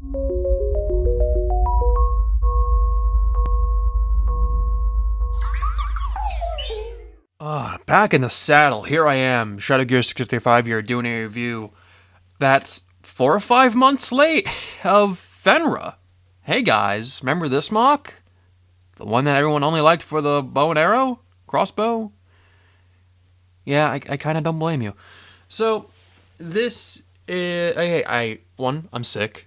Back in the saddle. Here I am, shadowgearinbox here, doing a review that's 4 or 5 months late of Fenra. Hey guys, remember this MOC? The one that everyone only liked for the bow and arrow? Crossbow? Yeah, I kind of don't blame you. So, this is... One, I'm sick.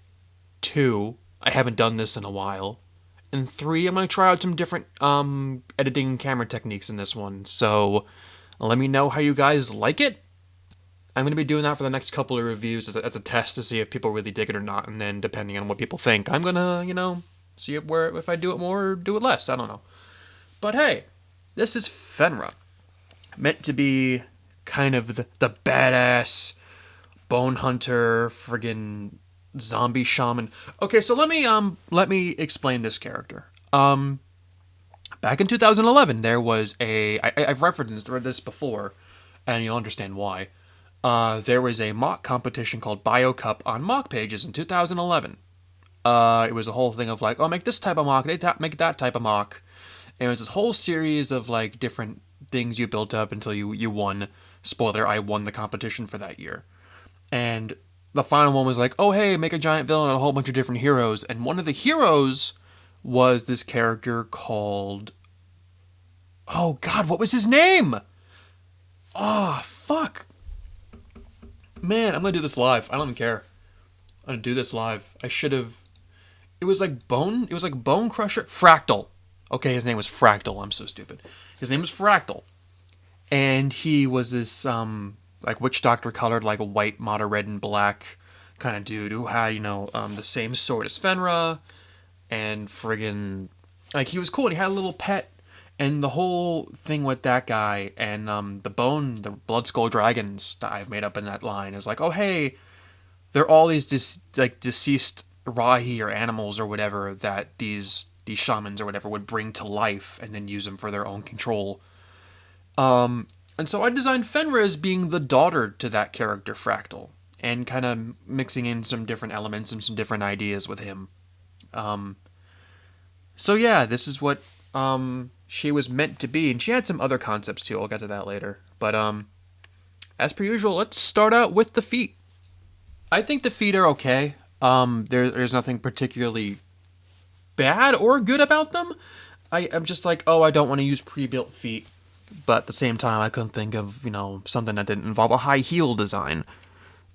2, I haven't done this in a while. And 3, I'm going to try out some different editing camera techniques in this one. So, let me know how you guys like it. I'm going to be doing that for the next couple of reviews as a test to see if people really dig it or not. And then, depending on what people think, I'm going to, see if I do it more or do it less. I don't know. But hey, this is Fenra. Meant to be kind of the badass bone hunter, friggin' zombie shaman. Okay, so let me explain this character. Back in 2011, there was I've referenced this before, and you'll understand why. There was a MOC competition called BioCup on MOC pages in 2011. It was a whole thing of like, oh, make this type of MOC, make that type of MOC. And it was this whole series of like different things you built up until you won. Spoiler, I won the competition for that year. And the final one was like, oh, hey, make a giant villain and a whole bunch of different heroes. And one of the heroes was this character called... Oh, God, what was his name? Oh, fuck. Man, I'm going to do this live. I don't even care. I'm going to do this live. I should have... It was like Bone Crusher? Fractal. Okay, his name was Fractal. I'm so stupid. His name was Fractal. And he was this, like, witch doctor colored, like, a white, motto red and black kind of dude who had, the same sword as Fenra. And friggin', like, he was cool. And he had a little pet. And the whole thing with that guy and the Blood Skull Dragons that I've made up in that line is like, oh, hey, they're all these deceased Rahi or animals or whatever that these shamans or whatever would bring to life and then use them for their own control. And so I designed Fenra as being the daughter to that character, Fractal, and kind of mixing in some different elements and some different ideas with him. So yeah, this is what she was meant to be, and she had some other concepts too. I'll get to that later. But as per usual, let's start out with the feet. I think the feet are okay. There's nothing particularly bad or good about them. I'm just like, oh, I don't want to use pre-built feet. But at the same time, I couldn't think of, something that didn't involve a high heel design.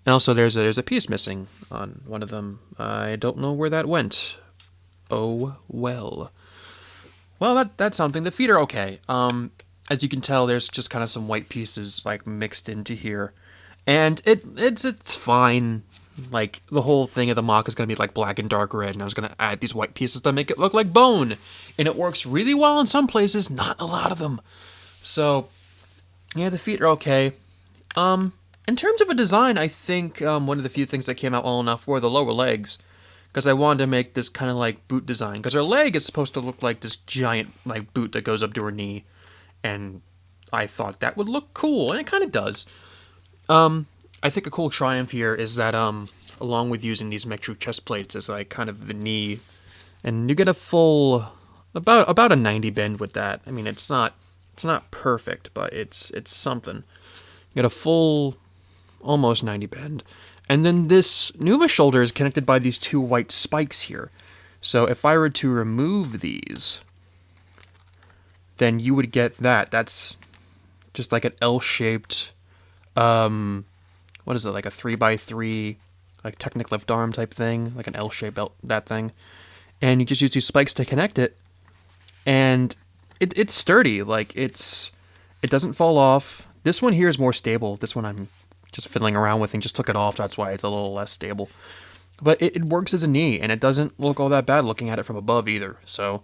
And also, there's a piece missing on one of them. I don't know where that went. Oh, well. Well, that's something. The feet are okay. As you can tell, there's just kind of some white pieces, like, mixed into here. And it's fine. Like, the whole thing of the MOC is going to be, like, black and dark red, and I was going to add these white pieces to make it look like bone. And it works really well in some places, not a lot of them. So, yeah, the feet are okay. In terms of a design, I think one of the few things that came out well enough were the lower legs. Because I wanted to make this kind of like boot design. Because her leg is supposed to look like this giant like boot that goes up to her knee. And I thought that would look cool, and it kind of does. I think a cool triumph here is that along with using these Mechtrue chest plates as like kind of the knee, and you get a full about a 90 bend with that. I mean, it's not perfect, but it's something. You get a full almost 90 bend. And then this Nuva shoulder is connected by these 2 white spikes here. So if I were to remove these, then you would get that. That's just like an L-shaped, what is it, like a 3x3, like Technic lift arm type thing, like an L-shaped, that thing. And you just use these spikes to connect it. And it's sturdy, like it doesn't fall off. This one here is more stable. This one I'm just fiddling around with and just took it off. That's why it's a little less stable. But it works as a knee, and it doesn't look all that bad looking at it from above either. So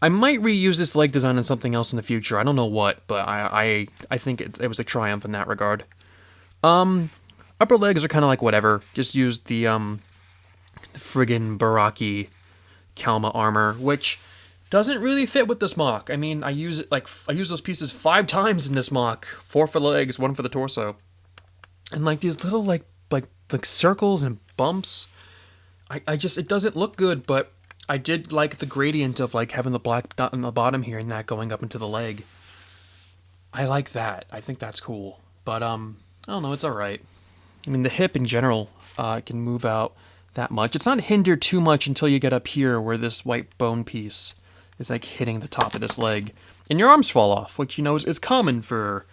I might reuse this leg design on something else in the future. I don't know what, but I think it was a triumph in that regard. Upper legs are kind of like whatever. Just use the friggin' Baraki Kalma armor, which doesn't really fit with this MOC. I mean, I use those pieces 5 times in this MOC. 4 for the legs, 1 for the torso. And like these little like circles and bumps, it doesn't look good, but I did like the gradient of like having the black dot on the bottom here and that going up into the leg. I like that. I think that's cool. But I don't know. It's all right. I mean, the hip in general can move out that much. It's not hindered too much until you get up here where this white bone piece is like hitting the top of this leg, and your arms fall off, which is common for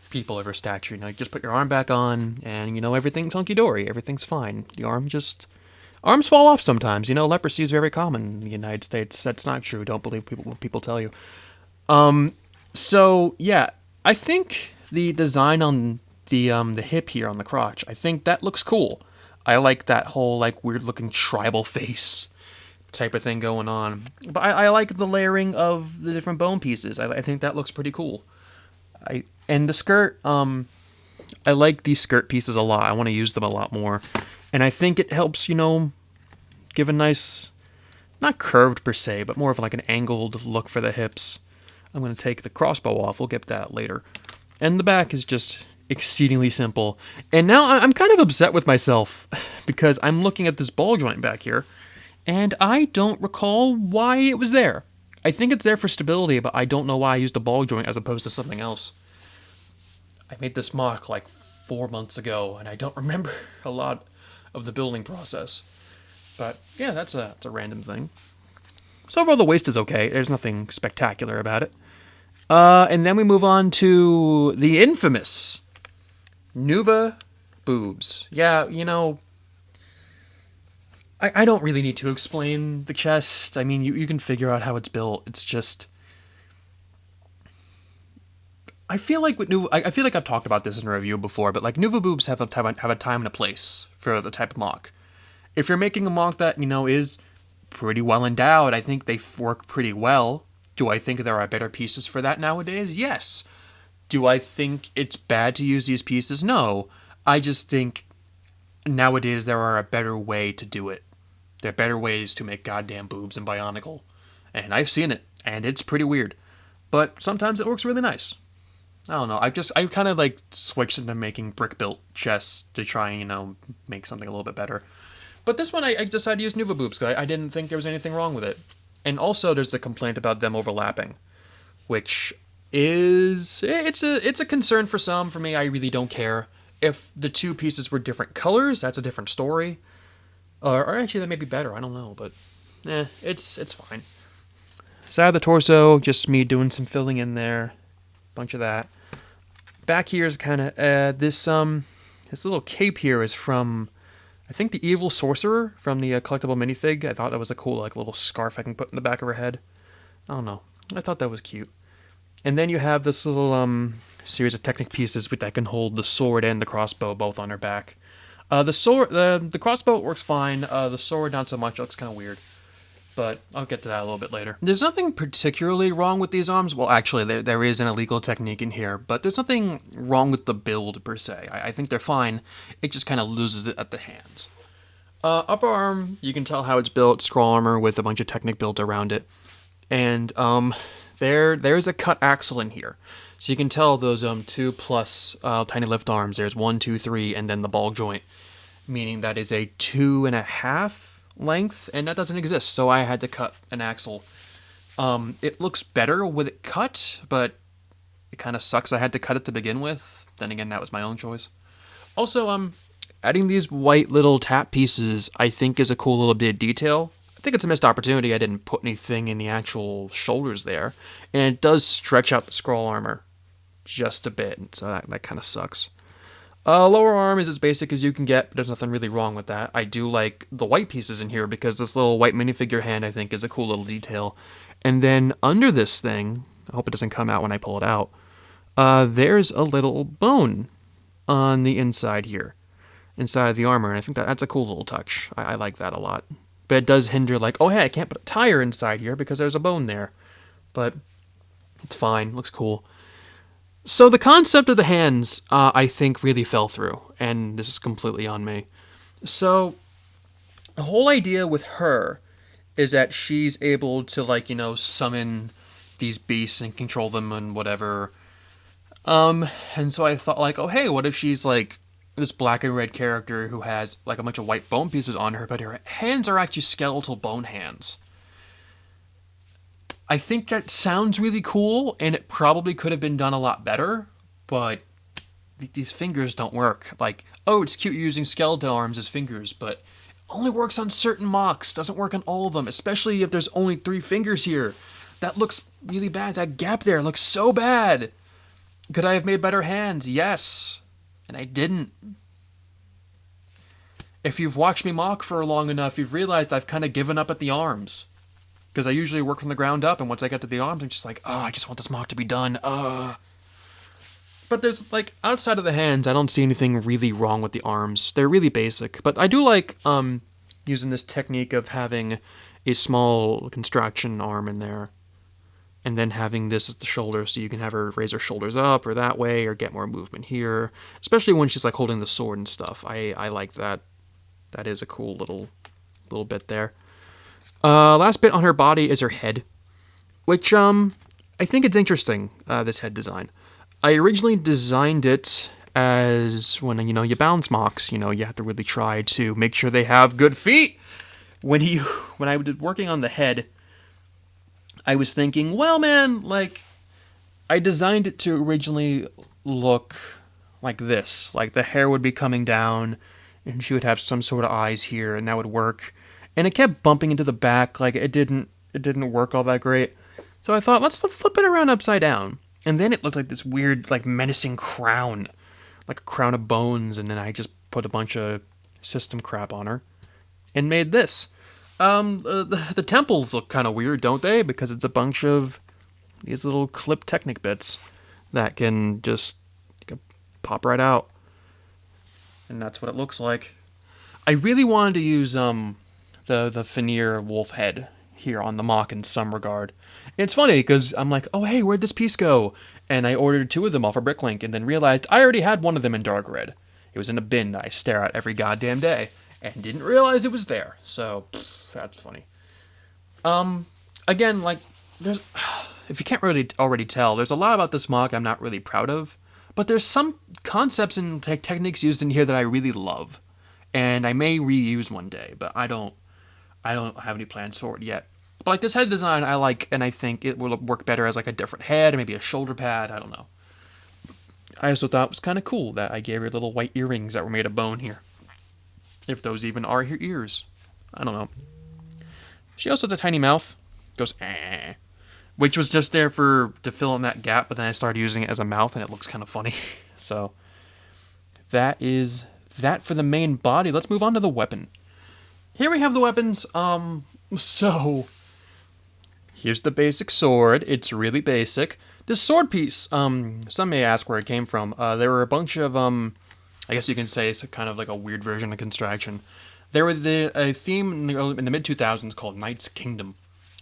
people of her stature. You just put your arm back on, and everything's hunky dory. Everything's fine. The arms fall off sometimes. Leprosy is very common in the United States. That's not true. Don't believe what people tell you. So yeah, I think the design on the hip here on the crotch, I think that looks cool. I like that whole like weird looking tribal face type of thing going on. But I like the layering of the different bone pieces. I think that looks pretty cool. And the skirt, I like these skirt pieces a lot. I want to use them a lot more. And I think it helps, give a nice, not curved per se, but more of like an angled look for the hips. I'm going to take the crossbow off. We'll get that later. And the back is just exceedingly simple. And now I'm kind of upset with myself because I'm looking at this ball joint back here, and I don't recall why it was there. I think it's there for stability, but I don't know why I used a ball joint as opposed to something else. I made this MOC like 4 months ago, and I don't remember a lot of the building process. But yeah, that's a random thing. So overall, the waist is okay. There's nothing spectacular about it. And then we move on to the infamous Nuva boobs. Yeah, I don't really need to explain the chest. I mean, you can figure out how it's built. It's just, I feel like with I feel like I've talked about this in a review before, but like Nuva boobs have a time and a place for the type of MOC. If you're making a MOC that is pretty well endowed, I think they work pretty well. Do I think there are better pieces for that nowadays? Yes. Do I think it's bad to use these pieces? No. I just think nowadays there are a better way to do it. There are better ways to make goddamn boobs in Bionicle. And I've seen it, and it's pretty weird. But sometimes it works really nice. I don't know. I kind of like switched into making brick-built chests to try and, make something a little bit better. But this one I decided to use Nuva boobs because I didn't think there was anything wrong with it. And also there's the complaint about them overlapping, which is, it's a concern for some. For me, I really don't care. If the two pieces were different colors, that's a different story. Or actually, that may be better. I don't know, but it's fine. Side of the torso, just me doing some filling in there. Bunch of that. Back here is kind of this little cape here is from, I think, the Evil Sorcerer from the collectible minifig. I thought that was a cool like little scarf I can put in the back of her head. I don't know. I thought that was cute. And then you have this little series of Technic pieces that can hold the sword and the crossbow both on her back. The crossbow works fine. The sword not so much. It looks kind of weird. But I'll get to that a little bit later. There's nothing particularly wrong with these arms. Well, actually, there is an illegal technique in here, but there's nothing wrong with the build per se. I think they're fine. It just kind of loses it at the hands. Upper arm, you can tell how it's built. Scroll armor with a bunch of Technic built around it. And there's a cut axle in here. So you can tell those 2 plus tiny lift arms. There's 1, 2, 3, and then the ball joint, meaning that is a 2.5 length, and that doesn't exist. So I had to cut an axle. It looks better with it cut, but it kind of sucks. I had to cut it to begin with. Then again, that was my own choice. Also, adding these white little tap pieces, I think, is a cool little bit of detail. I think it's a missed opportunity. I didn't put anything in the actual shoulders there, and it does stretch out the scroll armor just a bit, so that kind of sucks. Lower arm is as basic as you can get, but there's nothing really wrong with that. I do like the white pieces in here because this little white minifigure hand, I think, is a cool little detail. And then under this thing, I hope it doesn't come out when I pull it out, there's a little bone on the inside here, inside of the armor, and I think that's a cool little touch. I like that a lot. But it does hinder, like, oh hey, I can't put a tire inside here because there's a bone there. But it's fine, looks cool. So the concept of the hands, I think, really fell through, and this is completely on me. So the whole idea with her is that she's able to, like, summon these beasts and control them and whatever. And so I thought, like, oh hey, what if she's like this black and red character who has like a bunch of white bone pieces on her, but her hands are actually skeletal bone hands. I think that sounds really cool, and it probably could have been done a lot better, but these fingers don't work. Like, oh, it's cute using skeletal arms as fingers, but it only works on certain MOCs, doesn't work on all of them, especially if there's only 3 fingers here. That looks really bad. That gap there looks so bad. Could I have made better hands? Yes. And I didn't. If you've watched me MOC for long enough, you've realized I've kind of given up at the arms. Because I usually work from the ground up, and once I get to the arms, I'm just like, oh, I just want this MOC to be done. But there's, like, outside of the hands, I don't see anything really wrong with the arms. They're really basic. But I do like using this technique of having a small construction arm in there, and then having this as the shoulder, so you can have her raise her shoulders up or that way, or get more movement here. Especially when she's, like, holding the sword and stuff. I like that. That is a cool little bit there. Last bit on her body is her head, which I think it's interesting, this head design. I originally designed it as when, you balance MOCs, you have to really try to make sure they have good feet. When I was working on the head, I was thinking, well, man, like, I designed it to originally look like this. Like, the hair would be coming down, and she would have some sort of eyes here, and that would work. And it kept bumping into the back, like, it didn't work all that great. So I thought, let's flip it around upside down. And then it looked like this weird, like, menacing crown. Like a crown of bones, and then I just put a bunch of system crap on her. And made this. The temples look kind of weird, don't they? Because it's a bunch of these little clip Technic bits that can just pop right out. And that's what it looks like. I really wanted to use the Fenra wolf head here on the MOC in some regard. And it's funny because I'm like, oh hey, where'd this piece go? And I ordered 2 of them off of Bricklink and then realized I already had one of them in dark red. It was in a bin that I stare at every goddamn day and didn't realize it was there. So that's funny. Again, like, there's, if you can't really already tell, there's a lot about this MOC I'm not really proud of, but there's some concepts and techniques used in here that I really love, and I may reuse one day, but I don't have any plans for it yet. But like this head design, I like, and I think it will work better as like a different head, maybe a shoulder pad. I don't know. I also thought it was kind of cool that I gave her little white earrings that were made of bone here. If those even are her ears. I don't know. She also has a tiny mouth. Goes, eh. Which was just there to fill in that gap, but then I started using it as a mouth, and it looks kind of funny. So, that is that for the main body. Let's move on to the weapon. Here we have the weapons. So, here's the basic sword. It's really basic. This sword piece, some may ask where it came from. There were a bunch of, I guess you can say it's kind of like a weird version of Construction. There was a theme in the mid-2000s called Knight's Kingdom.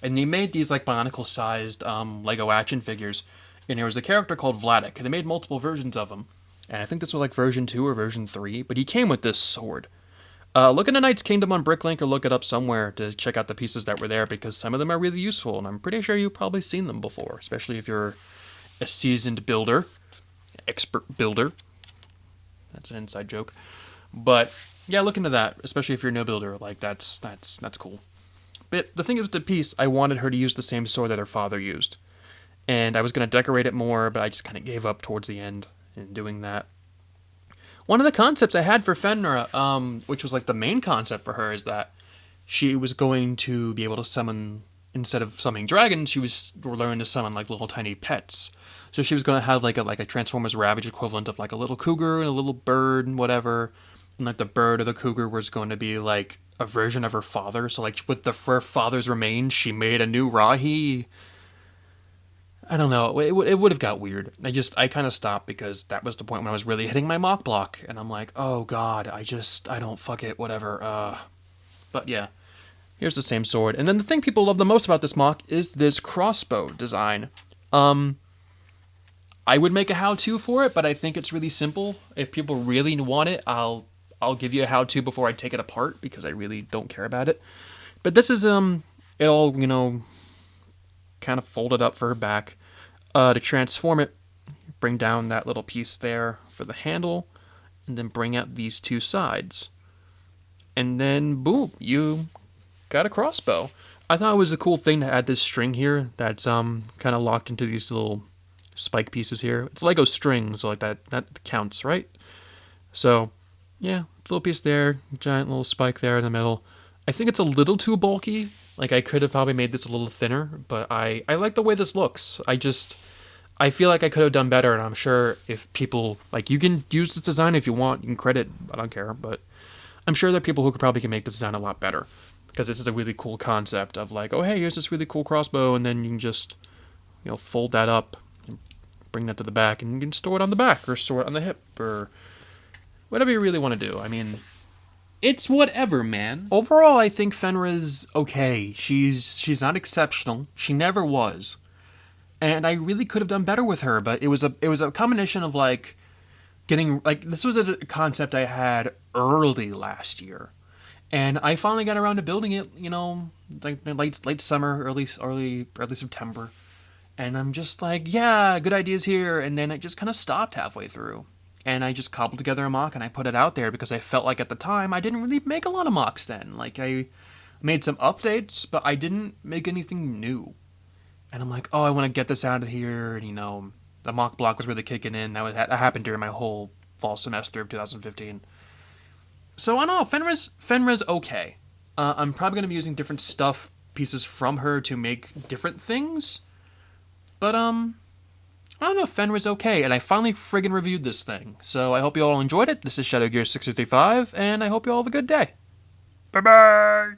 And they made these like Bionicle-sized Lego action figures. And there was a character called Vladik. And they made multiple versions of him. And I think this was like version 2 or version 3. But he came with this sword. Look into Knight's Kingdom on Bricklink or look it up somewhere to check out the pieces that were there. Because some of them are really useful. And I'm pretty sure you've probably seen them before. Especially if you're a seasoned builder. Expert builder. That's an inside joke. But yeah, look into that. Especially if you're no builder. Like that's cool. But the thing is with the piece, I wanted her to use the same sword that her father used. And I was going to decorate it more, but I just kind of gave up towards the end in doing that. One of the concepts I had for Fenra, which was like the main concept for her, is that she was going to be able to summon, instead of summoning dragons, she was learning to summon like little tiny pets. So she was going to have like a Transformers Ravage equivalent of like a little cougar and a little bird and whatever. And like the bird or the cougar was going to be like a version of her father. So like with her father's remains, she made a new Rahi. I don't know. It would have got weird. I kind of stopped because that was the point when I was really hitting my MOC block. And I'm like, oh God, I don't, fuck it, whatever. But yeah, here's the same sword. And then the thing people love the most about this MOC is this crossbow design. I would make a how-to for it, but I think it's really simple. If people really want it, I'll give you a how-to before I take it apart because I really don't care about it. But this is it all, kind of folded up for her back. To transform it, bring down that little piece there for the handle, and then bring out these two sides. And then, boom, you got a crossbow. I thought it was a cool thing to add this string here that's kind of locked into these little spike pieces here. It's Lego string, so like that counts, right? So, yeah, little piece there, giant little spike there in the middle. I think it's a little too bulky. Like, I could have probably made this a little thinner, but I like the way this looks. I feel like I could have done better, and I'm sure if people, like, you can use this design if you want, you can credit, I don't care, but I'm sure there are people who probably can make this design a lot better, because this is a really cool concept of like, oh, hey, here's this really cool crossbow, and then you can just, fold that up, and bring that to the back, and you can store it on the back, or store it on the hip, or whatever you really want to do. I mean, it's whatever, man. Overall, I think Fenra's okay. She's not exceptional. She never was. And I really could have done better with her, but it was a combination of like getting like this was a concept I had early last year, and I finally got around to building it. Like late summer, early September, and I'm just like, yeah, good ideas here, and then it just kind of stopped halfway through, and I just cobbled together a mock and I put it out there because I felt like at the time I didn't really make a lot of mocks then. Like I made some updates, but I didn't make anything new. And I'm like, oh, I want to get this out of here. And, the mock block was really kicking in. That happened during my whole fall semester of 2015. So I don't know. Fenra's okay. I'm probably going to be using different stuff pieces from her to make different things. But, I don't know. Fenra's okay. And I finally friggin' reviewed this thing. So I hope you all enjoyed it. This is ShadowGear655, and I hope you all have a good day. Bye-bye!